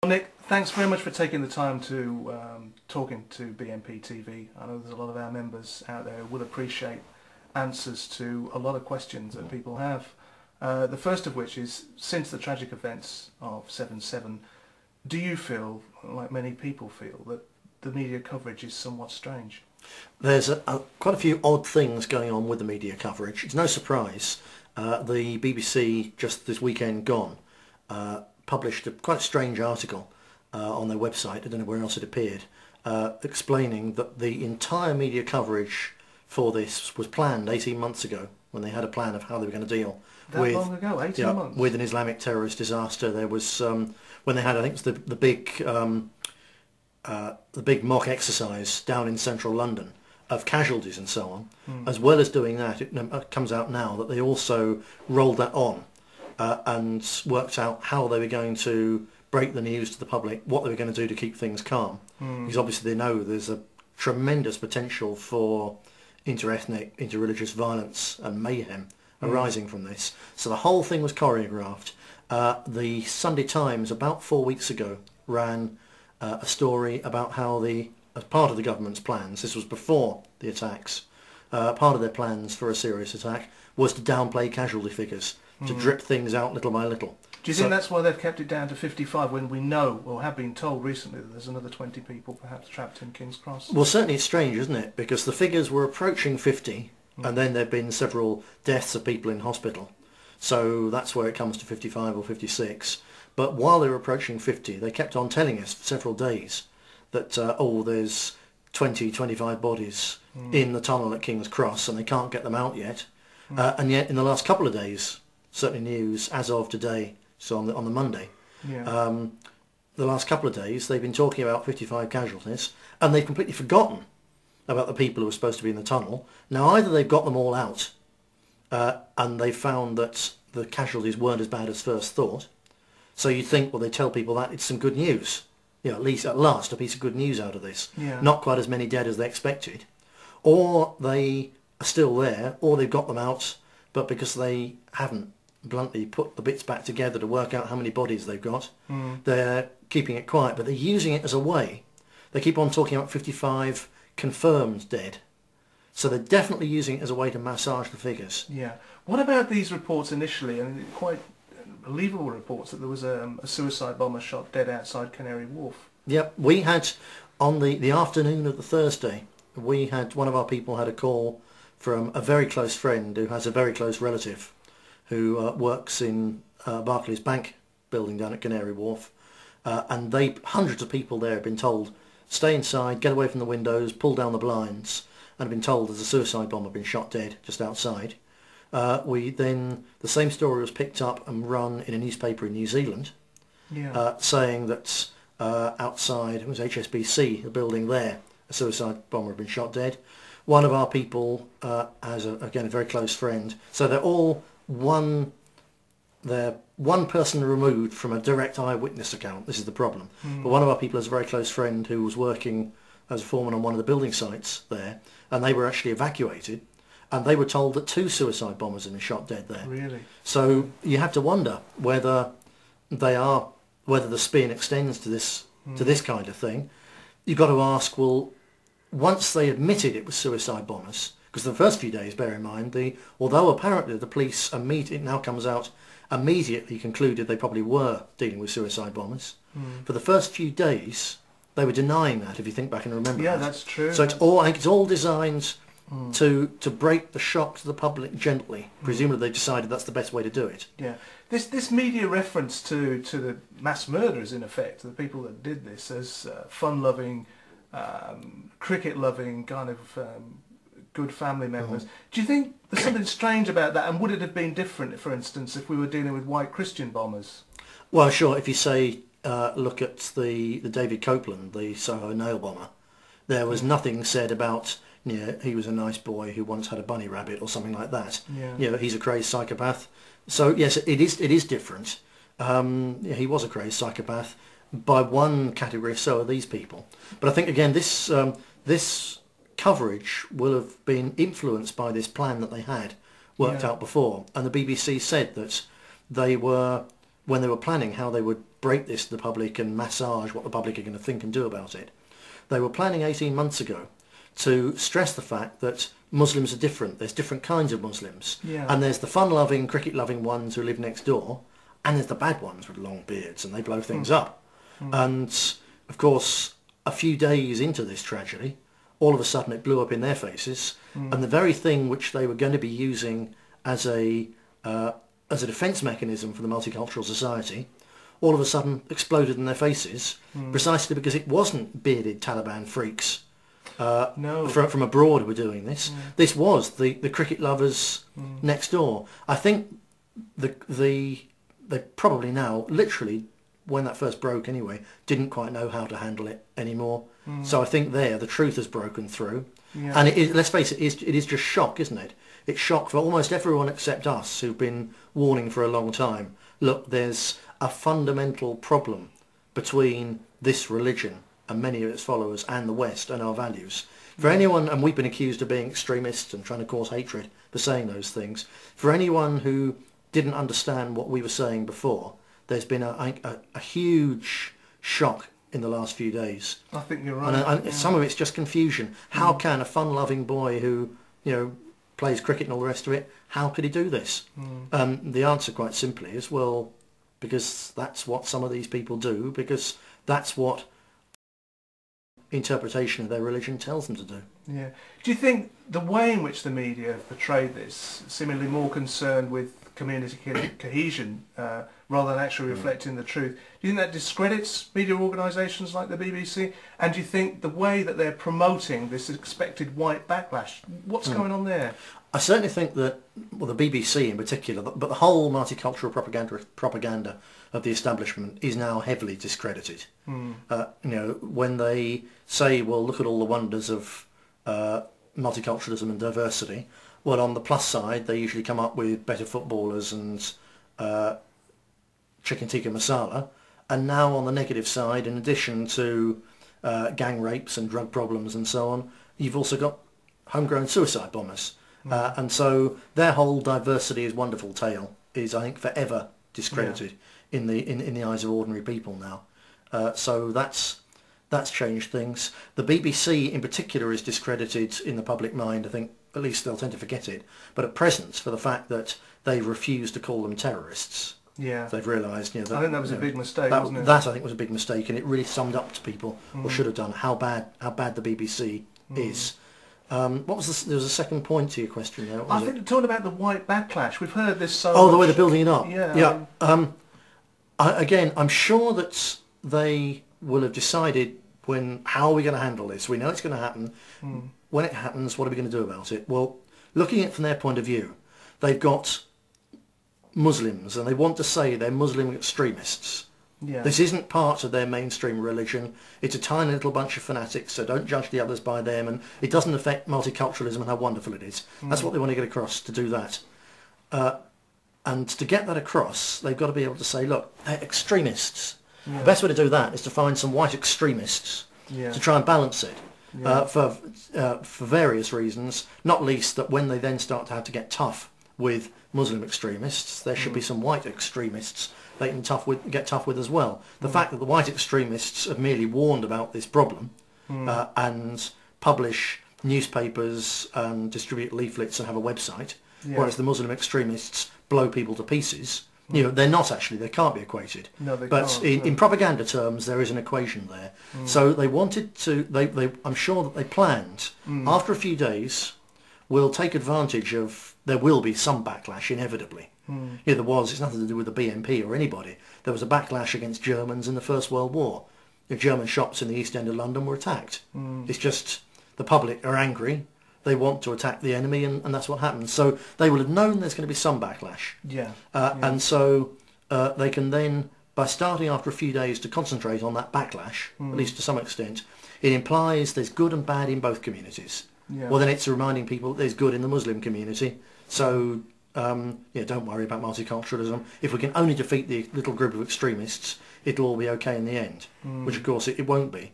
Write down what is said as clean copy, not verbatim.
Nick, thanks very much for taking the time to talking to BNPtv. I know there's a lot of our members out there who will appreciate answers to a lot of questions that people have. The first of which is, since the tragic events of 7/7, do you feel, like many people feel, that the media coverage is somewhat strange? There's quite a few odd things going on with the media coverage. It's no surprise. The BBC, just this weekend gone, published quite a strange article on their website, I don't know where else it appeared, explaining that the entire media coverage for this was planned 18 months ago, when they had a plan of how they were going to deal That long ago, 18 months? With an Islamic terrorist disaster. There was, when they had, I think it was the big mock exercise down in central London of casualties and so on. As well as doing that, it comes out now that they also rolled that on and worked out how they were going to break the news to the public, what they were going to do to keep things calm. Because obviously they know there's a tremendous potential for inter-ethnic, inter-religious violence and mayhem arising from this. So the whole thing was choreographed. The Sunday Times, about 4 weeks ago, ran a story about how as part of the government's plans, this was before the attacks, part of their plans for a serious attack was to downplay casualty figures, to drip things out little by little. Do you think that's why they've kept it down to 55 when we know, or have been told recently, that there's another 20 people perhaps trapped in King's Cross? Well, certainly it's strange, isn't it? Because the figures were approaching 50, and then there have been several deaths of people in hospital. So that's where it comes to 55 or 56. But while they were approaching 50, they kept on telling us for several days that, there's 20, 25 bodies in the tunnel at King's Cross and they can't get them out yet. And yet in the last couple of days, certainly news as of today, so on the Monday, the last couple of days they've been talking about 55 casualties, and they've completely forgotten about the people who were supposed to be in the tunnel. Now either they've got them all out and they've found that the casualties weren't as bad as first thought. So you'd think, well, they tell people that it's some good news. At least at last a piece of good news out of this. Not quite as many dead as they expected. Or they are still there, or they've got them out, but because they haven't bluntly put the bits back together to work out how many bodies they've got, they're keeping it quiet, but they're using it as a way. They keep on talking about 55 confirmed dead. So they're definitely using it as a way to massage the figures. Yeah. What about these reports initially, and quite believable reports, that there was a suicide bomber shot dead outside Canary Wharf? Yep. We had, on the afternoon of the Thursday, one of our people had a call from a very close friend who has a very close relative who works in Barclays Bank building down at Canary Wharf, and hundreds of people there have been told, stay inside, get away from the windows, pull down the blinds, and have been told there's a suicide bomber been shot dead just outside. The same story was picked up and run in a newspaper in New Zealand, saying that outside, it was HSBC, the building there, a suicide bomber had been shot dead. One of our people has, again, a very close friend. So they're all one person removed from a direct eyewitness account. This is the problem. But one of our people has a very close friend who was working as a foreman on one of the building sites there, and they were actually evacuated, and they were told that 2 suicide bombers had been shot dead there. Really? So you have to wonder whether the spin extends to this kind of thing. You've got to ask, well, once they admitted it was suicide bombers, because the first few days, bear in mind, although apparently the police it now comes out, immediately concluded they probably were dealing with suicide bombers. For the first few days, they were denying that, if you think back and remember. Yeah, that. That's true. So I think it's all designed to break the shock to the public gently. Presumably they decided that's the best way to do it. Yeah. This media reference to the mass murderers, in effect, the people that did this, as fun-loving, cricket-loving, kind of good family members. Do you think there's something strange about that, and would it have been different, for instance, if we were dealing with white Christian bombers? Well, sure. If you say, look at the David Copeland, the Soho nail bomber, there was nothing said about, he was a nice boy who once had a bunny rabbit or something like that. He's a crazed psychopath. So yes, it is different. He was a crazed psychopath by one category. So are these people. But I think again, this coverage will have been influenced by this plan that they had worked out before, and the BBC said that they were when they were planning how they would break this to the public and massage what the public are going to think and do about it, they were planning 18 months ago to stress the fact that Muslims are different. There's different kinds of Muslims. Yeah. And there's the fun-loving, cricket-loving ones who live next door, and there's the bad ones with long beards, and they blow things up. And, of course, a few days into this tragedy, all of a sudden it blew up in their faces, and the very thing which they were going to be using as a defence mechanism for the multicultural society, all of a sudden exploded in their faces, precisely because it wasn't bearded Taliban freaks from abroad who were doing this. This was the cricket lovers next door. I think they probably now, literally, when that first broke anyway, didn't quite know how to handle it anymore. So I think the truth has broken through. Yeah. And it is, let's face it, it is just shock, isn't it? It's shock for almost everyone except us who've been warning for a long time. Look, there's a fundamental problem between this religion and many of its followers and the West and our values. For anyone, and we've been accused of being extremists and trying to cause hatred for saying those things, for anyone who didn't understand what we were saying before, there's been a huge shock in the last few days. I think you're right. And some of it's just confusion. How can a fun-loving boy who, plays cricket and all the rest of it, how could he do this? The answer, quite simply, is, well, because that's what some of these people do, because that's what interpretation of their religion tells them to do. Yeah. Do you think the way in which the media have portrayed this, seemingly more concerned with community cohesion rather than actually reflecting the truth, do you think that discredits media organisations like the BBC? And do you think the way that they're promoting this expected white backlash, what's going on there? I certainly think that, well, the BBC in particular, but the whole multicultural propaganda of the establishment is now heavily discredited. When they say, well, look at all the wonders of multiculturalism and diversity, well, on the plus side, they usually come up with better footballers and chicken tikka masala. And now on the negative side, in addition to gang rapes and drug problems and so on, you've also got homegrown suicide bombers. And so their whole diversity is wonderful tale is, I think, forever discredited in the eyes of ordinary people now. So that's changed things. The BBC in particular is discredited in the public mind. I think at least they'll tend to forget it. But at present, for the fact that they refuse to call them terrorists. Yeah. They've realised, that, I think that was a big mistake, wasn't it? That I think was a big mistake, and it really summed up to people, or should have done, how bad the BBC is. What was there was a second point to your question there. I think talking about the white backlash, we've heard this so much. The way they're building it up. Yeah. Again, I'm sure that they will have decided how are we going to handle this? We know it's going to happen. When it happens, what are we going to do about it? Well, looking at it from their point of view, they've got Muslims, and they want to say they're Muslim extremists. Yeah. This isn't part of their mainstream religion. It's a tiny little bunch of fanatics, so don't judge the others by them, and it doesn't affect multiculturalism and how wonderful it is. That's what they want to get across, to do that. And to get that across, they've got to be able to say, look, they're extremists. The best way to do that is to find some white extremists to try and balance it for various reasons, not least that when they then start to have to get tough with Muslim extremists, there should be some white extremists they can get tough with as well. The fact that the white extremists have merely warned about this problem and publish newspapers and distribute leaflets and have a website, whereas the Muslim extremists blow people to pieces, they're not actually, they can't be equated. No, they but can't, in propaganda terms, there is an equation there. So they wanted to, I'm sure that they planned, after a few days, we'll take advantage of, there will be some backlash inevitably. There was, it's nothing to do with the BNP or anybody. There was a backlash against Germans in the First World War. The German shops in the East End of London were attacked. It's just the public are angry. They want to attack the enemy, and that's what happens. So they will have known there's going to be some backlash. And so they can then, by starting after a few days to concentrate on that backlash, at least to some extent, it implies there's good and bad in both communities. Well, then it's reminding people that there's good in the Muslim community. So, don't worry about multiculturalism. If we can only defeat the little group of extremists, it'll all be okay in the end, which of course it won't be.